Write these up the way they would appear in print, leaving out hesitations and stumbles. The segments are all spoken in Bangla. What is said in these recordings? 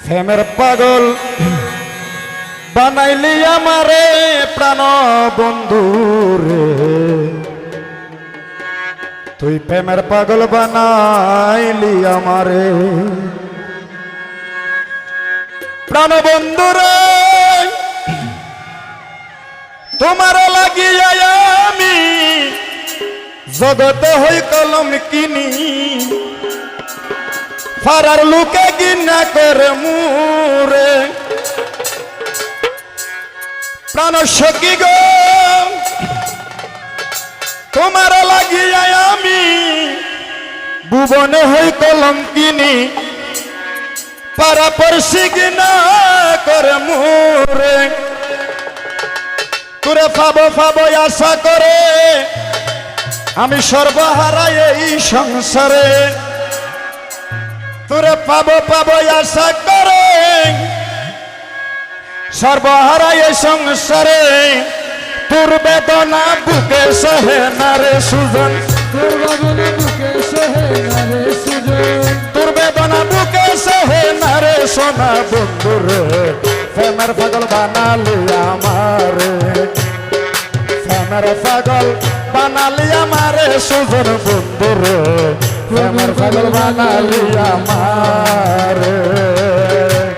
প্রেমের পাগল বানাইলি আমারে প্রাণ বন্ধু রে, তুই প্রেমের পাগল বানাইলি আমারে প্রাণ বন্ধু রে। তোমার লাগিয়া আমি জগত হই কলম কিনি, ফারার লুকে গিনা করে মুরে প্রাণ সখী গো। তোমার লাগিয়া আমি ভুবনে হই কলম কিনি, পারা পড়শি গিনা করে মুরে। তোরে পাবো পাবো আশা করে আমি সর্বহারাই এই সংসারে, তোরে পাবো পাবো আশা করে সর্বহারাই এই সংসারে। তোর বেদনা বুকে সহে না রে সুজন, তোর বেদনা বুকে সহে না রে সুজন, তোর বেদনা বুকে সহে না রে সোনা বন্ধু রে। প্রেমের পাগল বানালি আমারে, প্রেমের পাগল বানালি আমারে সুজন বন্ধু রে। প্রেমের পাগল বানালি আমারে,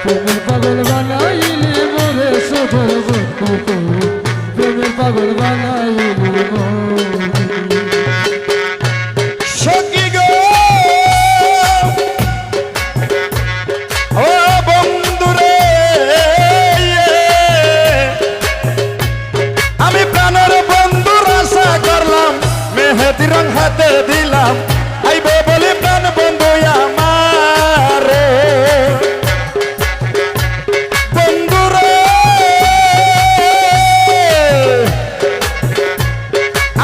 প্রেমের পাগল বানাইলি মোরে সুজন বন্ধু, প্রেমের পাগল বানাইলি মোরে। সখী গো ও বন্ধু রে, আমি প্রাণের বন্ধুর আশা করলাম, মেহেদি রং হাতে দিলাম, আইবে বলি প্রাণ বন্ধু আমারে। বন্ধু রে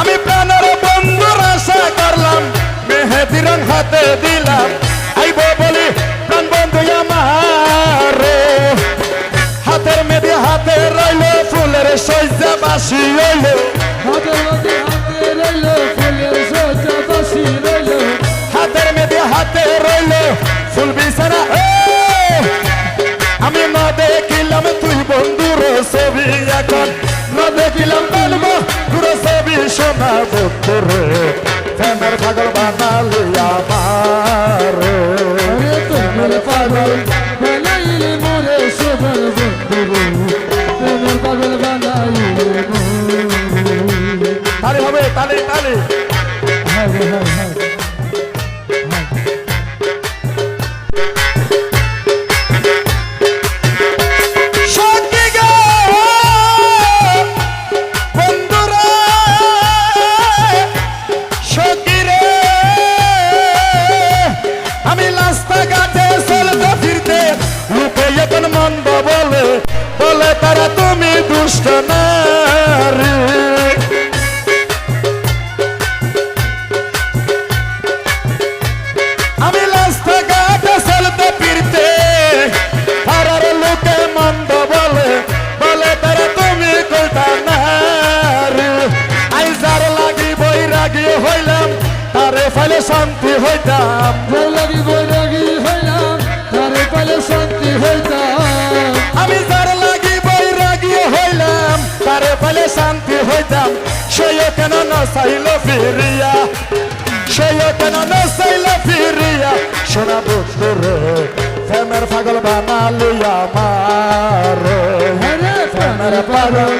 আমি প্রাণের বন্ধুর আশা করলাম, মেহেদি রং হাতে দিলাম, আইব বলি প্রাণ বন্ধু আমারে। হাতের মেহেদি হাতে রইল, ফুলের সজ্জা বাসি রইল, হাতের মধ্যে হাতে রইল, ফুলের সজ্জা বাসি রইল, হাতের মেহেদি হাতে রইল, ফুল বিছানা আমি না দেখিলাম তুই বন্ধুর ছবি, এখন না দেখিলাম বন্ধুর ছবি সোনা বন্ধু রে। প্রেমের পাগল বানালি আমারে, আরে প্রেমের পাগল বানাইলি মোরে সুজন বন্ধু, প্রেমের পাগল বানাইলি মোরে। তালি হবে তালি তালি। হায় রে হায় হায়। সখী গো বন্ধু রে, সখী রে আমি রাস্তাঘাটে চলতে ফিরতে লোকে এখন মন্দ বলে, বলে তারা তুমি দুষ্ট নারী। আমি রাস্তাঘাটে চলতে ফিরতে পাড়ার লোকে মন্দ বলে, বলে তারা তুমি কইতা নারী। আই যার লাগি বৈরাগী হইলাম, তারে ফলে শান্তি হইতাম, বৈরাগী বৈরাগী হইলাম, তারে পালে শান্তি হইতাম। আমি যার লাগি বৈরাগী হইলাম, তারে ফলে শান্তি হইতাম। সেও কেন নসাইল ফিরিয়া, সেও কেন নসাইল ফিরিয়া সোনা বন্ধু রে। প্রেমের পাগল বানালি আমারে, আরে প্রেমের পাগল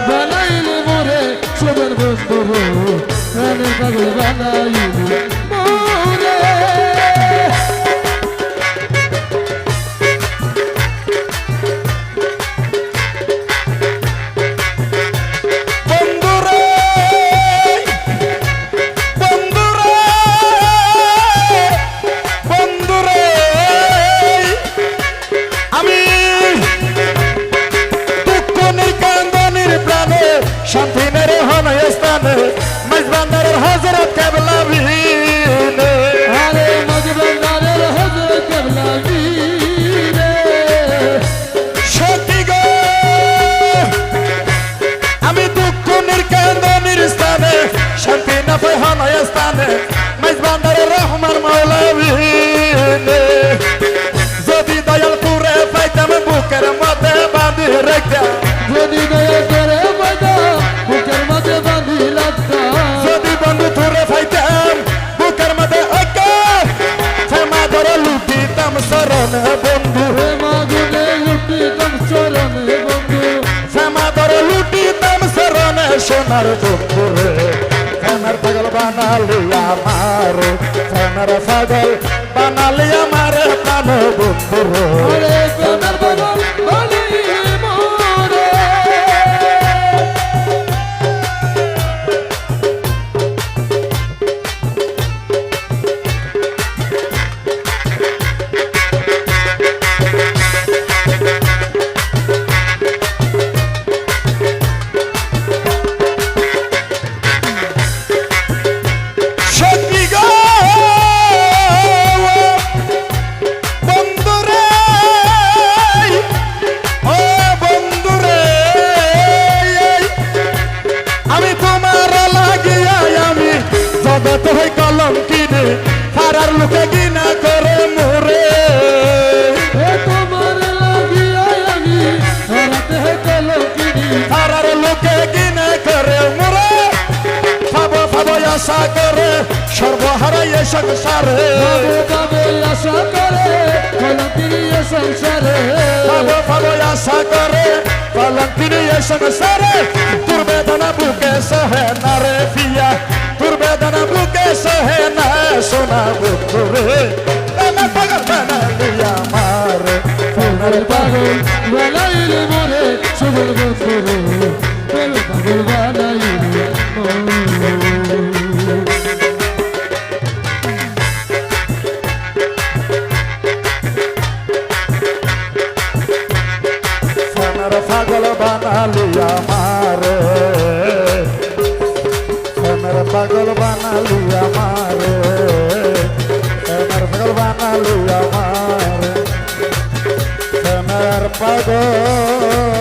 বানাইলি মোরে সুজন বন্ধু, প্রেমের পাগল বানাইলি মোরে। বন্ধু রে, বন্ধু রে, বন্ধু রে আমি দুঃখ নির্কান্দনির দেখতাম যদি দয়া করে বাঁধা বুকের মাঝে বাঁধি লাগতাম যদি বন্ধু তোরে পাইতাম বুকের মধ্যে ওকে ক্ষমা করে লুটিতাম শরণে বন্ধু প্রেমা গুনে লুটিতাম চরণে বন্ধু ক্ষমা করে লুটিতাম শরণে সোনার বন্ধু রে প্রেমের পাগল বানালি আমার প্রেমের পাগল বানালি আমার প্রাণ বন্ধু রে আরে প্রেমের পাগল বানাইলে মোরে সত্যি গো বন্ধুরে ও বন্ধুরে আমি তোমার লাগিয়া আমি জগত হই কলঙ্কিনী হারার লোকে গিনা করে মোরে এ তোমার লাগিয়া আমি হারাতে কলঙ্কিনী হারার লোকে গিনা করে মোরে ফাবো ফাবো আশা করে সর্বহারাই সংসারে বাবু বাবু আশা করে কলঙ্কিনী সংসারে ফাবো ফাবো আশা করে কলঙ্কিনী সংসারে তোর বেদনা বুকে সহে না রে পিয়া তোর বেদনা বুকে সহে না সোনা বুকুরে আমার পাগল বানালি আমার প্রেমের পাগল বানাইলে মোরে সুবল বন্ধু প্রেমের পাগল বানাইলে মোরে সোনার পাগল বানালি আমার সোনার পাগল বানালি আমার সোনার পাগল বানালি আমার সোনার পাগল